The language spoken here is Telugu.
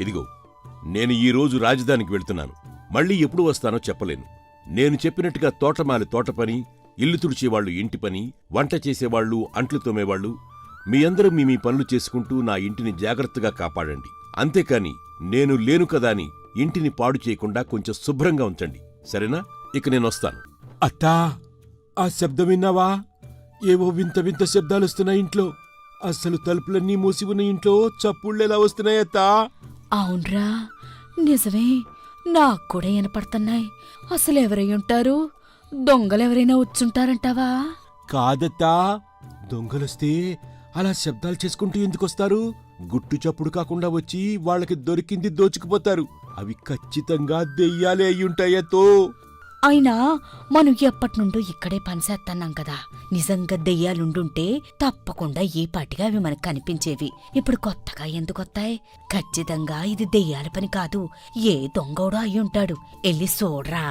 ఇదిగో, నేను ఈరోజు రాజధానికి వెళ్తున్నాను. మళ్ళీ ఎప్పుడు వస్తానో చెప్పలేను. నేను చెప్పినట్టుగా తోటమాలి తోట పని, ఇల్లు తుడిచేవాళ్లు ఇంటి పని, వంట చేసేవాళ్లు, అంట్లు తోమేవాళ్లు, మీ అందరూ మీ పనులు చేసుకుంటూ నా ఇంటిని జాగ్రత్తగా కాపాడండి. అంతేకాని నేను లేను కదా అని ఇంటిని పాడు చేయకుండా కొంచెం శుభ్రంగా ఉంచండి, సరేనా? ఇక నేనొస్తాను. అత్తా, ఆ శబ్దం విన్నావా? ఏవో వింత వింత శబ్దాలొస్తున్నాయి ఇంట్లో. అస్సలు తలుపులన్నీ మూసి ఉన్న ఇంట్లో చప్పుళ్ళెలా వస్తున్నాయత్తా? అవునరా, నిజమే. నాక్కూడా వినపడుతున్నాయి. అసలెవరై ఉంటారు? దొంగలెవరైనా వచ్చుంటారంటావా? కాదత్తా, దొంగలొస్తే అలా శబ్దాలు చేసుకుంటూ ఎందుకొస్తారు? గుట్టు చప్పుడు కాకుండా వచ్చి వాళ్ళకి దొరికింది దోచుకుపోతారు. అవి ఖచ్చితంగా దెయ్యాలే అయ్యుంటాయతో. అయినా మనం ఎప్పటినుండో ఇక్కడే పనిచేస్తున్నాం కదా. నిజంగా దెయ్యాలుండుంటే తప్పకుండా ఈ పాటిగా అవి మనకు కనిపించేవి. ఇప్పుడు కొత్తగా ఎందుకొత్తాయి? ఖచ్చితంగా ఇది దెయ్యాల పని కాదు, ఏ దొంగోడో అయ్యుంటాడు. ఎల్లి చూడరా.